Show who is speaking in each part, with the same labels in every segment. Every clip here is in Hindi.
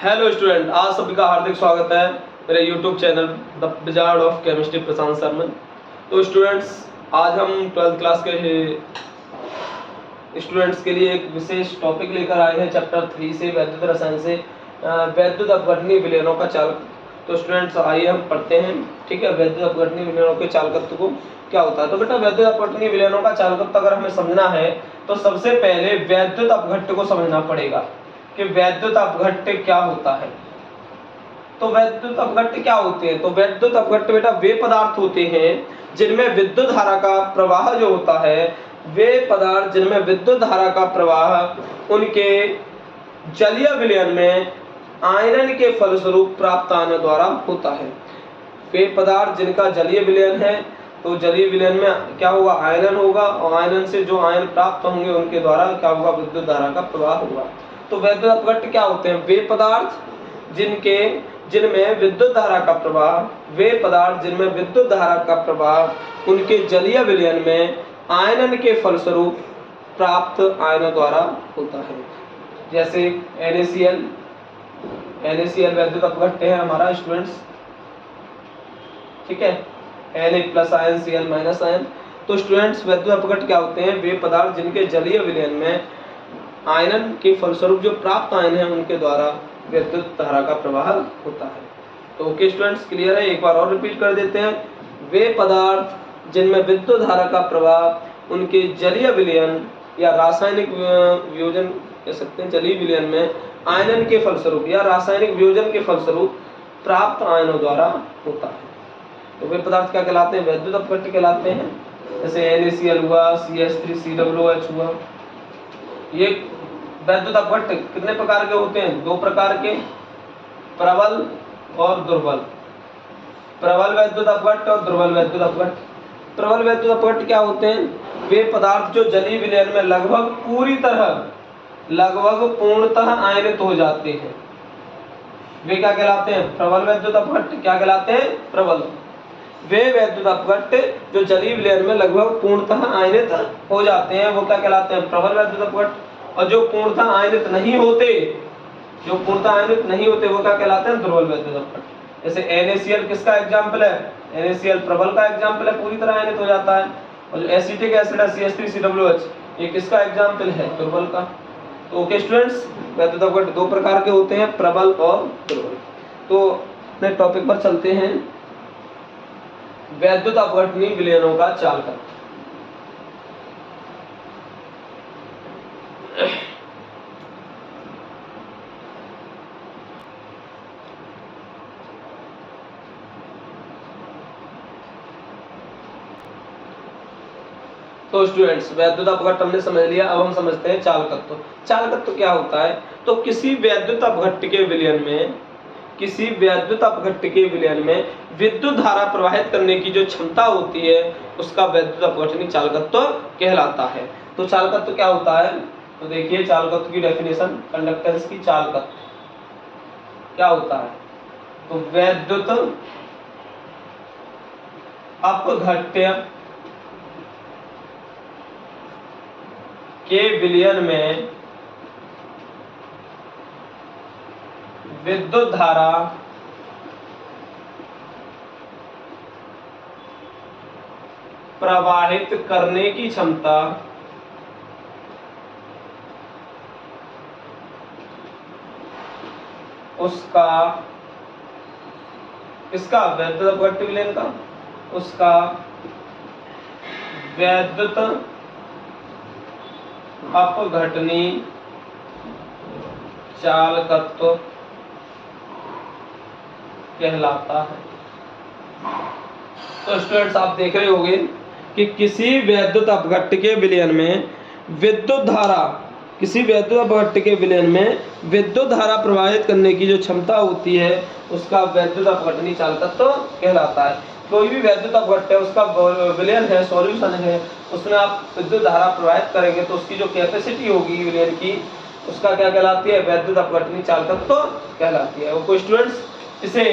Speaker 1: हेलो स्टूडेंट, आज सभी का हार्दिक स्वागत है मेरे YouTube channel the wizard of chemistry Prashant Sharma. तो स्टूडेंट्स, आज हम 12th क्लास के स्टूडेंट्स के लिए एक विशेष टॉपिक लेकर आए हैं चैप्टर 3 से, वैद्युत रसायन से वैद्युत अपघटनीय विलयनों का चालक। तो स्टूडेंट्स आइए हम पढ़ते हैं। ठीक है, वैद्युत अपघटनीय विलयनों के चालकत्व को क्या होता है। तो बेटा, वैद्युत अपघटनीय विलयनों का चालकत्व अगर हमें समझना है तो सबसे पहले वैद्युत अपघट्य को समझना पड़ेगा कि वैद्युत अपघट्य क्या होता है। तो वैद्युत अपघट्य क्या होते हैं? तो वैद्युत अपघट्य बेटा वे पदार्थ होते हैं जिनमें विद्युत धारा का प्रवाह जो होता है, वे पदार्थ जिनमें विद्युत धारा का प्रवाह उनके जलीय विलयन में आयनन के फलस्वरूप प्राप्त आयनों द्वारा होता है। वे पदार्थ जिनका जलीय विलयन है, तो जलीय विलयन में क्या होगा? आयनन होगा, और आयनन से जो आयन प्राप्त होंगे उनके द्वारा क्या होगा? विद्युत धारा का प्रवाह होगा। तो वैद्युत अपघट्य क्या होते हैं? वे पदार्थ जिनमें विद्युत धारा का प्रवाह, वे पदार्थ जिनमें विद्युत धारा का प्रवाह उनके जलीय विलयन में आयनन के फलस्वरूप प्राप्त आयनों द्वारा होता है। जैसे NaCl वैद्युत अपघट्य है हमारा स्टूडेंट्स। ठीक है, Na+ आयन Cl- आयन। तो स्टूडेंट्स, वैद्युत अपघट्य क्या होते हैं? वे पदार्थ जिनके जलीय विलयन में आयनन के फलस्वरूप जो प्राप्त आयन है उनके द्वारा विद्युत धारा का प्रवाह होता है। तो ओके स्टूडेंट्स, क्लियर है? एक बार और रिपीट कर देते हैं। वे पदार्थ जिनमें विद्युत धारा का प्रवाह उनके जलीय विलयन या रासायनिक वियोजन कह सकते हैं, जलीय विलयन में आयनन के फलस्वरूप या रासायनिक वियोजन के फलस्वरूप प्राप्त आयनों द्वारा होता है। तो वे पदार्थ क्या कहलाते हैं? वैद्युत अपघट्य कहलाते हैं। जैसे NaCl हुआ, CH3COOH हुआ। ये वैद्युत अपघट्य कितने प्रकार के होते हैं? दो प्रकार के, प्रबल और दुर्बल। प्रबल वैद्युत अपघट्य और दुर्बल वैद्युत अपघट्य। प्रबल वैद्युत अपघट्य क्या होते हैं? वे पदार्थ जो जलीय विलयन में लगभग पूर्णतः आयनित हो जाते हैं, वे क्या कहलाते हैं? प्रबल वैद्युत अपघट्य। क्या कहलाते हैं? प्रबल। वे वैद्युत अपघट्य जो जलीय विलयन में लगभग पूर्णतः आयनित हो जाते हैं, वो क्या कहलाते हैं? प्रबल वैद्युत अपघट्य। और जो पूर्णतः आयनित नहीं होते, वो क्या कहलाते हैं? दुर्बल वैद्युत अपघट्य। जैसे NaCl किसका एग्जाम्पल है? NaCl प्रबल का एग्जाम्पल है, पूरी तरह आयनित हो जाता है। और जो एसिटिक एसिड है CH3COOH, ये किसका एग्जाम्पल है? दुर्बल का। तो ओके स्टूडेंट्स, वैद्युत अपघट्य दो प्रकार के होते हैं, प्रबल और दुर्बल। तो अपने टॉपिक पर चलते हैं, वैद्युत अपघटनीय विलयनों का चालकत्व। तो स्टूडेंट्स, वैद्युत अपघट्य हमने समझ लिया, अब हम समझते हैं चालकत्व। चालकत्व क्या होता है? तो किसी वैद्युत अपघट्य के विलयन में विद्युत धारा प्रवाहित करने की जो क्षमता होती है उसका वैद्युत अपघटनीय चालकत्व कहलाता है। तो चालकत्व क्या होता है? तो देखिए, चालकत्व की डेफिनेशन, कंडक्टेंस की चालकत्व क्या होता है? तो वैद्युत अपघट्य के विलयन में विद्युत धारा प्रवाहित करने की क्षमता उसका, किसका? वैद्युत अपघट्य विलयन का, उसका वैद्युत अपघटनीय चालकत्व कहलाता है। तो स्टूडेंट्स, आप देख रहे होंगे कि किसी वैद्युत अपघट्य के विलयन में विद्युत धारा प्रवाहित करने की जो क्षमता होती है उसका वैद्युत अपघटनीय चालकत्व कहलाता है। कोई भी वैद्युत अपघट्य है, उसका विलयन है, सॉल्यूशन है, उसमें आप विद्युत धारा प्रवाहित करेंगे तो उसकी जो कैपेसिटी होगी विलयन की, उसका क्या कहलाती है? वैद्युत अपघटनीय चालकत्व कहलाती है। वो स्टूडेंट्स, इसे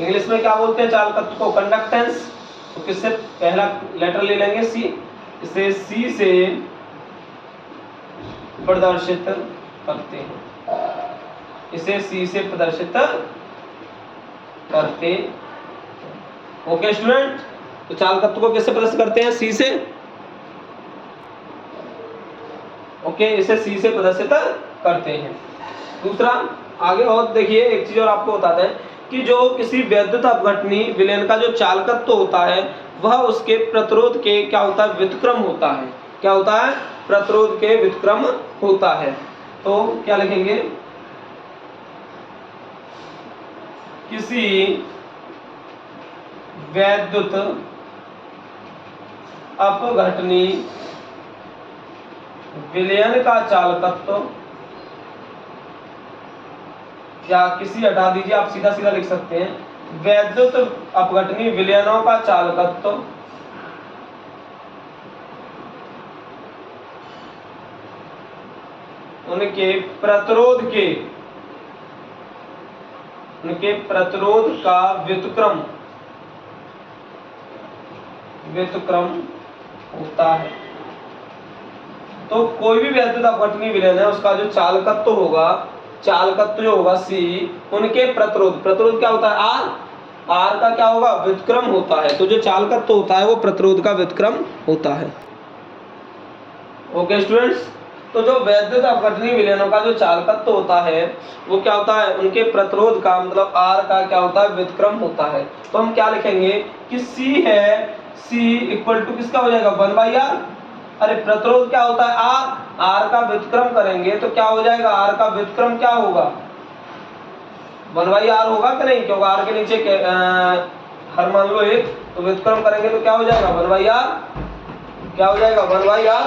Speaker 1: इंग्लिश में क्या बोलते हैं? चालकत्व को कंडक्टेंस। तो किससे पहला लेटर ले लेंगे? C। इसे C से प्रदर्शित करते हैं, इसे सी से प्रदर्शित करते। ओके स्टूडेंट, तो चालकत्व को किससे प्रदर्शित करते हैं? सी से। ओके, इसे सी से प्रदर्शित करते हैं। दूसरा आगे और देखिए, एक चीज और आपको बताते हैं कि जो किसी वैद्युत अपघटनी विलयन का जो चालकत्व होता है वह उसके प्रतिरोध के क्या होता है? व्युत्क्रम होता है। क्या होता है? प्रतिरोध के व्युत्क्रम होता है। तो क्या लिखेंगे? किसी वैद्युत अपघटनी विलयन का चालकत्व, या किसी, हटा दीजिए, आप सीधा सीधा लिख सकते हैं, वैद्युत अपघटनी विलयनों का चालकत्व उनके प्रतिरोध का व्युत्क्रम होता है। तो कोई भी वैद्युत अपघटनी विलयन है, उसका जो चालकत्व जो होगा सी, उनके प्रतिरोध क्या होता है? आर का क्या होगा? व्युत्क्रम होता है। तो जो चालकत्व होता है वो प्रतिरोध का व्युत्क्रम होता है। ओके स्टूडेंट्स, तो जो वैद्युत अपघटनी विलयनों का जो चालकत्व होता है वो क्या होता है? उनके प्रतिरोध का, मतलब आर का क्या होता है? व्युत्क्रम होता है। तो हम क्या लिखेंगे कि सी है, सी इक्वल टू किसका हो जाएगा? 1/r। अरे प्रतिरोध क्या होता है? आर का व्युत्क्रम करेंगे तो क्या हो जाएगा? आर का व्युत्क्रम क्या होगा? 1/r होगा कि नहीं? क्योंकि आर के नीचे हर मान लो एक, तो व्युत्क्रम करेंगे तो क्या हो जाएगा? 1/r। क्या हो जाएगा? 1/r।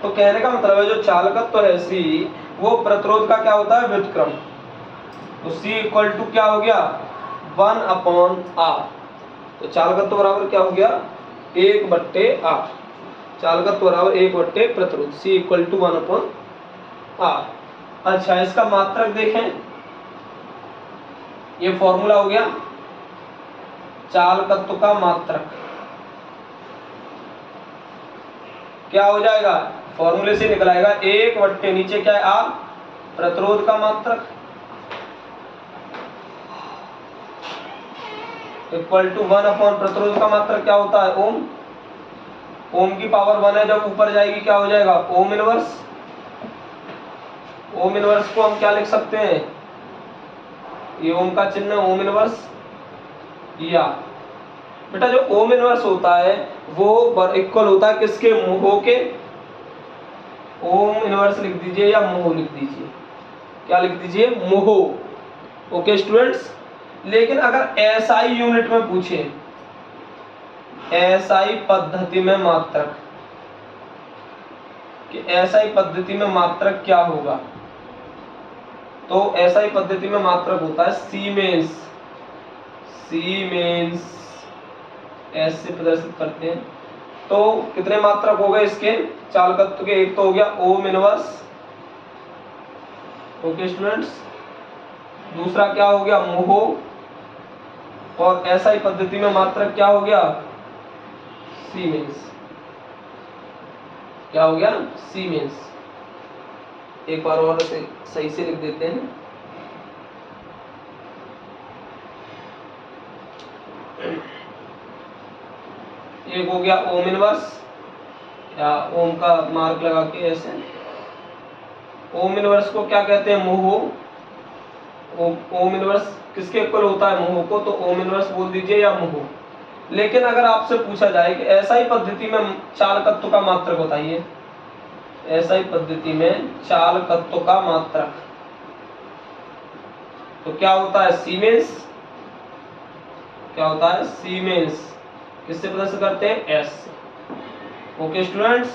Speaker 1: तो कहने का मतलब है जो चालकत्व है सी, वो प्रतिरोध का क्या होता है? व्युत्क्रम। तो सी इक्वल टू क्या हो गया? 1/r। तो चालकत्व बराबर क्या हो गया? 1/r। चालकत्व बराबर 1 प्रतिरोध, C इक्वल टू 1/r। अच्छा, इसका मात्रक देखें, ये फॉर्मूला हो गया चालकत्व का मात्रक। क्या हो जाएगा? फॉर्मूले से निकल आएगा 1 नीचे क्या है? R, प्रतिरोध का मात्रक, इक्वल टू 1 प्रतिरोध का मात्रक क्या होता है? ओम। ओम की पावर 1 है, जब ऊपर जाएगी क्या हो जाएगा? Ohm inverse. ओम इनवर्स को हम क्या लिख सकते हैं? ये ओम का चिन्ह, ओम इनवर्स। या बेटा जो ओम इनवर्स होता है वो इक्वल होता है किसके? मोह के। ओम इनवर्स लिख दीजिए या मोह लिख दीजिए। क्या लिख दीजिए? मोह। ओके स्टूडेंट्स, लेकिन अगर एसआई यूनिट में पूछे, एसआई पद्धति में मात्रक, कि एसआई पद्धति में मात्रक क्या होगा, तो एसआई पद्धति में मात्रक होता है सीमेंस। सीमेंस एस से प्रदर्शित करते हैं। तो कितने मात्रक हो गए इसके चालकत्व के? एक तो हो गया ओम इनवर्स। ओके स्टूडेंट्स, दूसरा क्या हो गया? मोह। और एसआई पद्धति में मात्रक क्या हो गया? सीमेंस। क्या हो गया? सीमेंस। एक बार और से सही से लिख देते हैं। एक हो गया ओम इनवर्स, या ओम का मार्क लगा के ऐसे। ओम इनवर्स को क्या कहते हैं? मोह। ओम इनवर्स किसके इक्वल होता है? मोह को। तो ओम इनवर्स बोल दीजिए या मोह। लेकिन अगर आपसे पूछा जाए कि एसआई पद्धति में चालकत्व का मात्रक बताइए, एसआई पद्धति में चालकत्व का मात्रक, तो क्या होता है? सीमेंस। क्या होता है? सीमेंस। किससे प्रदर्शित करते हैं? एस। ओके स्टूडेंट्स,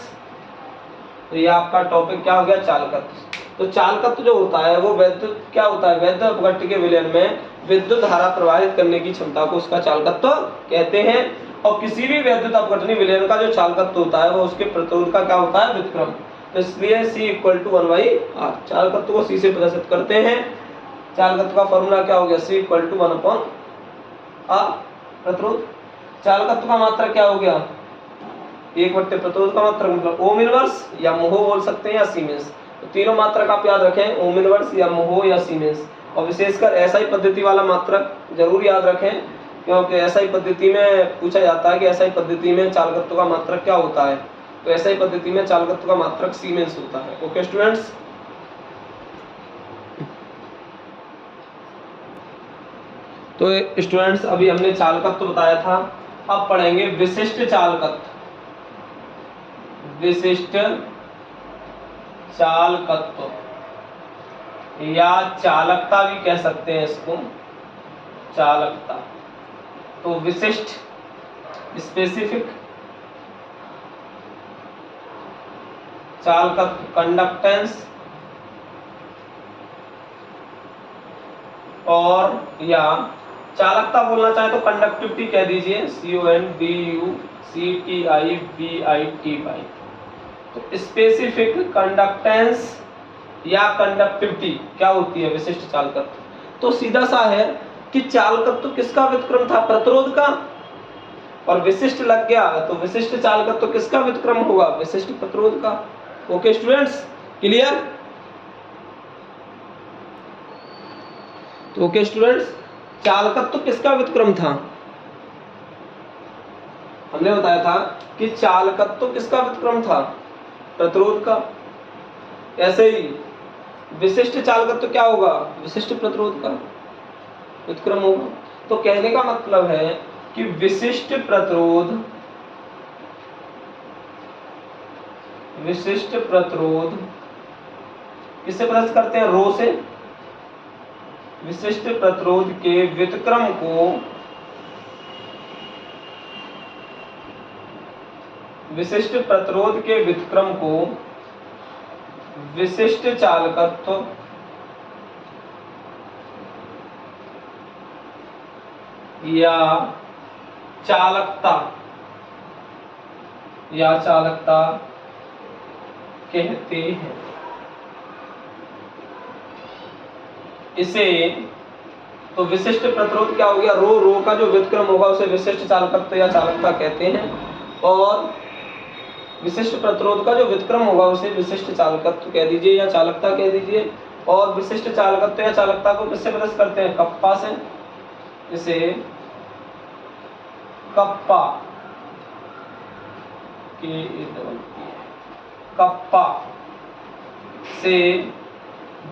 Speaker 1: तो ये आपका टॉपिक क्या हो गया? चालकत्व। तो चालकत्व जो होता है वो विद्युत क्या होता है? वैद्युत अपघट्य के विलयन में विद्युत धारा प्रवाहित करने की क्षमता को उसका चालकत्व कहते हैं। और किसी भी वैद्युत अपघटनी विलयन का जो चालकत्व होता है वो उसके प्रतिरोध का क्या होता है? व्युत्क्रम। तो इसलिए C इक्वल टू 1/r। चालकत्व को C से प्रदर्शित करते हैं। चालकत्व का फॉर्मूला क्या हो गया? C equal to 1/r। प्रतिरोध, चालकत्व का मात्रक क्या हो गया? 1 प्रतिरोध का मात्रक, मतलब ओम इनवर्स या मोह बोल सकते हैं या सीमेंस। तो तीनों मात्रक आप याद रखें, ओम इनवर्स या मोहो या सीमेंस। और विशेषकर एसआई पद्धति वाला मात्रक जरूर याद रखें, क्योंकि एसआई पद्धति में पूछा जाता है कि एसआई पद्धति में चालकत्व का मात्रक क्या होता है। तो एसआई पद्धति में चालकत्व का मात्रक सीमेंस होता है। ओके स्टूडेंट्स, तो स्टूडेंट्स अभी हमने चालकत्व बताया था, अब पढ़ेंगे विशिष्ट चालकत्व। विशिष्ट चालकत्व या चालकता भी कह सकते हैं इसको, चालकता। तो विशिष्ट, स्पेसिफिक चालकत्व, कंडक्टेंस और या चालकता बोलना चाहे तो कंडक्टिविटी कह दीजिए, CONDUCTIVITY। तो स्पेसिफिक, कंडक्टेंस या कंडक्टिविटी क्या होती है, विशिष्ट चालकत्व। तो सीधा सा है कि चालकत्व किसका व्युत्क्रम था, प्रतिरोध का, और विशिष्ट लग गया तो विशिष्ट चालकत्व किसका व्युत्क्रम होगा, विशिष्ट प्रतिरोध का। Okay students, clear. तो ओके स्टूडेंट्स, चालकत्व किसका व्युत्क्रम था, हमने बताया था कि चालकत्व किसका व्युत्क्रम था, प्रतिरोध का। ऐसे ही विशिष्ट चालकत्व क्या होगा, विशिष्ट प्रतिरोध का व्युत्क्रम होगा। तो कहने का मतलब है कि विशिष्ट प्रतिरोध, विशिष्ट प्रतिरोध किससे प्रदर्शित करते हैं, रो से। विशिष्ट प्रतिरोध के व्युत्क्रम को विशिष्ट प्रतिरोध के व्युत्क्रम को विशिष्ट चालकत्व या चालकता कहते हैं। इसे तो विशिष्ट प्रतिरोध क्या हो गया, रो का जो व्युत्क्रम होगा उसे विशिष्ट चालकत्व या चालकता कहते हैं, और विशिष्ट प्रतिरोध का जो व्युत्क्रम होगा उसे विशिष्ट चालकत्व कह दीजिए या चालकता कह दीजिए। और विशिष्ट चालकत्व या चालकता को किससे प्रदर्शित करते हैं, कप्पा से। इसे कप्पा कप्पा से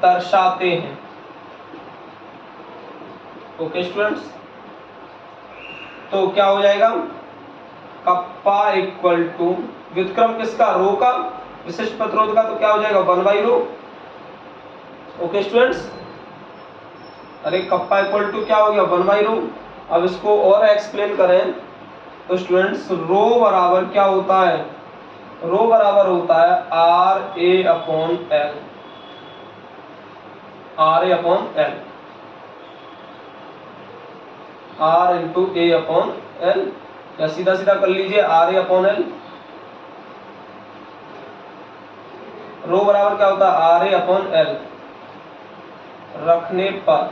Speaker 1: दर्शाते हैं। ओके स्टूडेंट्स, तो क्या हो जाएगा, कप्पा इक्वल टू व्युत्क्रम किसका, रो का, विशिष्ट प्रतिरोध का, तो क्या हो जाएगा 1/रो। ओके स्टूडेंट्स, अरे कप्पा इक्वल टू क्या हो गया 1/रो। अब इसको और एक्सप्लेन करें तो स्टूडेंट्स रो बराबर क्या होता है, रो बराबर होता है RA/L, RA/L, R into A/L, या सीधा सीधा कर लीजिए RA/L। रो बराबर क्या होता है RA/L रखने पर।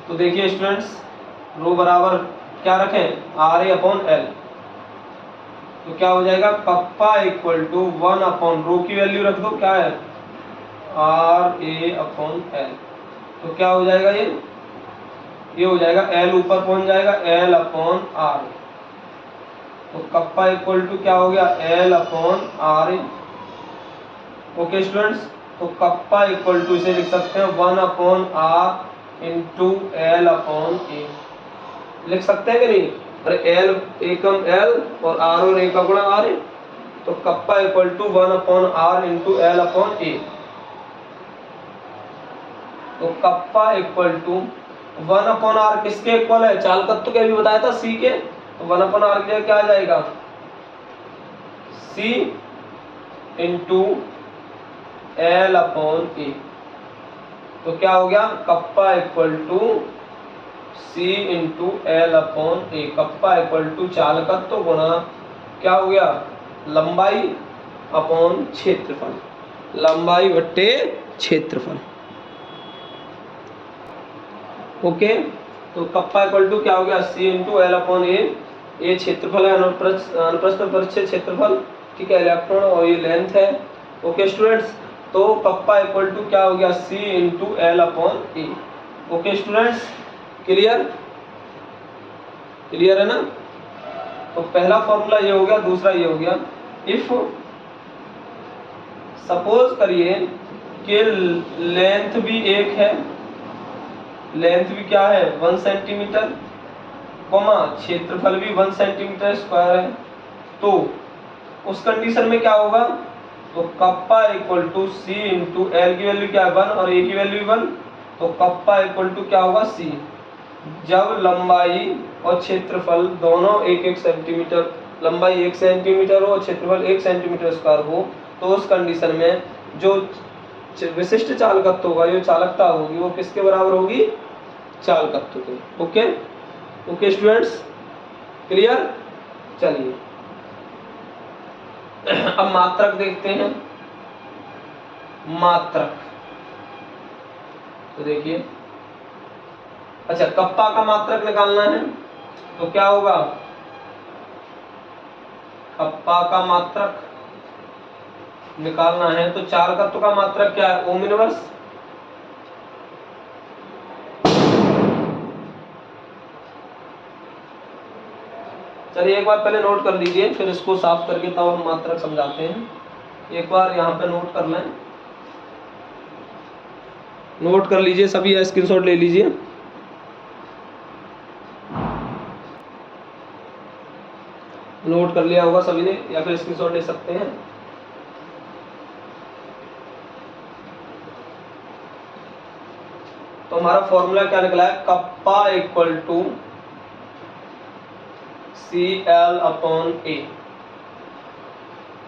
Speaker 1: तो देखिए स्टूडेंट्स, रो बराबर क्या रखें RA/L, तो क्या हो जाएगा कप्पा इक्वल टू 1/रो की वैल्यू रख दो, क्या है RA/L। तो क्या हो जाएगा, ये हो जाएगा L ऊपर पहुंच जाएगा L/R। तो कप्पा इक्वल टू क्या हो गया L/R। ओके स्टूडेंट्स, तो कप्पा इक्वल टू इसे लिख सकते हैं 1/R इंटू L/A, लिख सकते हैं कि नहीं। अरे L एकम L और R और A का गुणा R है, तो kappa equal to 1/R into L/A। तो कप्पा इक्वल टू 1/R किसके इक्वल है, चालकत्व के भी बताया था C के, तो 1/R के लिए क्या आ जाएगा C इंटू L/A। तो क्या हो गया kappa equal to C into L/A। Kappa equal to चालकत्व गुणा क्या हो गया लंबाई अपॉन क्षेत्रफल, लंबाई बट्टे क्षेत्रफल। ओके, तो कप्पा इक्वल टू क्या हो गया C इंटू L/A। ये क्षेत्रफल है, अनुप्रस्थ परिच्छेद क्षेत्रफल, ठीक है, इलेक्ट्रॉन और ये लेंथ है। ओके स्टूडेंट्स, तो कप्पा इक्वल टू क्या हो गया, C इंटू एल अपॉन ए। ओके स्टूडेंट्स, क्लियर, क्लियर है ना। तो पहला फॉर्मूला ये हो गया, दूसरा ये हो गया। इफ सपोज करिए कि लेंथ भी एक है, लेंथ भी क्या है 1 सेंटीमीटर, क्षेत्रफल भी 1 सेंटीमीटर स्क्वायर है, तो उस कंडीशन में क्या होगा, तो kappa equal to C into L की वैल्यू क्या है 1 और ए की वैल्यू 1, तो कप्पा इक्वल टू क्या होगा C। जब लंबाई और क्षेत्रफल दोनों 1-1 सेंटीमीटर, लंबाई 1 सेंटीमीटर हो और क्षेत्रफल 1 सेंटीमीटर स्क्वायर हो, तो उस कंडीशन में जो विशिष्ट चालकत्व होगा, जो चालकता होगी, वो किसके बराबर होगी, चालकत्व के। Okay, okay students, clear. चलिए अब मात्रक देखते हैं। मात्रक तो देखिए, अच्छा कप्पा का मात्रक निकालना है तो क्या होगा, कप्पा का मात्रक निकालना है तो चालकत्व का मात्रक क्या है, ओम इनवर्स। चलिए एक बार पहले नोट कर लीजिए, फिर इसको साफ करके तब हम मात्रक समझाते हैं। एक बार यहाँ पे नोट कर लें, नोट कर लीजिए सभी या स्क्रीनशॉट ले लीजिए। नोट कर लिया होगा सभी ने, या फिर स्क्रीनशॉट ले सकते हैं। तो हमारा फॉर्मूला क्या निकला है, kappa equal to CL upon A।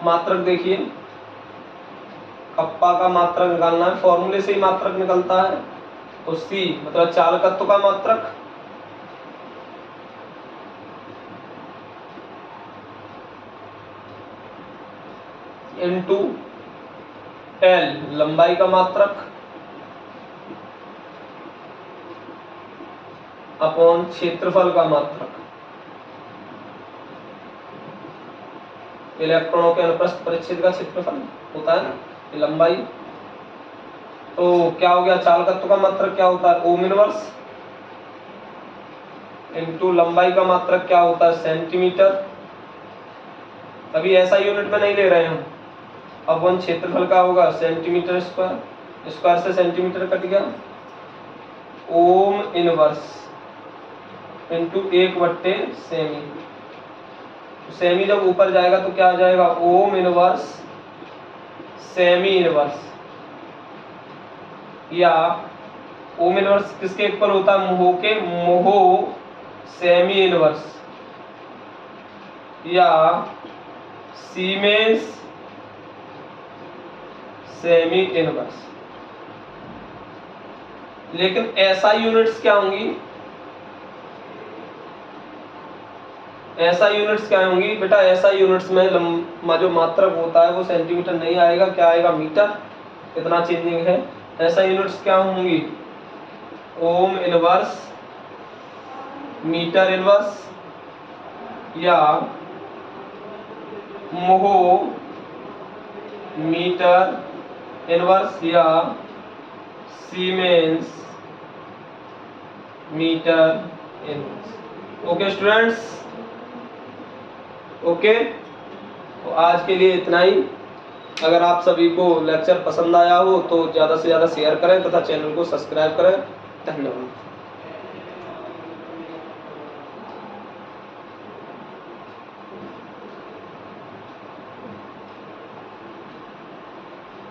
Speaker 1: मात्रक देखिए, कप्पा का मात्रक निकालना है, फॉर्मूले से ही मात्रक निकलता है। तो C मतलब चालकत्व का मात्रक, इनटू L लंबाई का मात्रक, अपॉन क्षेत्रफल का मात्रक। इलेक्ट्रॉनों के अनुप्रस्थ परिच्छेद का क्षेत्रफल होता है ना, ये लंबाई। तो क्या हो गया, चालकत्व का मात्रक क्या होता है, ओम इनवर्स, इनटू लंबाई का मात्रक क्या होता है, सेंटीमीटर। अभी ऐसा यूनिट में नहीं ले रहे हैं हम, अपॉन क्षेत्रफल का होगा सेंटीमीटर स्क्वायर, स्क्वायर से सेंटीमीटर कट गया, ओम इनवर्स इनटू 1/सेमी। सेमी जब ऊपर जाएगा तो क्या आ जाएगा, ओम इनवर्स सेमी इनवर्स, या ओम इनवर्स किसके इक्वल होता है, मोहो के, मोहो सेमी इनवर्स, या सीमेंस सेमी इनवर्स। लेकिन ऐसा यूनिट्स क्या होंगी, ऐसा यूनिट्स क्या होंगी बेटा, ऐसा यूनिट्स में जो मात्रक होता है वो सेंटीमीटर नहीं आएगा, क्या आएगा, मीटर। इतना चेंजिंग है। ऐसा यूनिट्स क्या होंगी, ओम इनवर्स मीटर इनवर्स, या मोहो मीटर इनवर्स, या siemens metre inverse. Okay students, okay. तो आज के लिए इतना ही। अगर आप सभी को लेक्चर पसंद आया हो तो ज़्यादा से ज़्यादा शेयर करें तथा चैनल को सब्सक्राइब करें। धन्यवाद।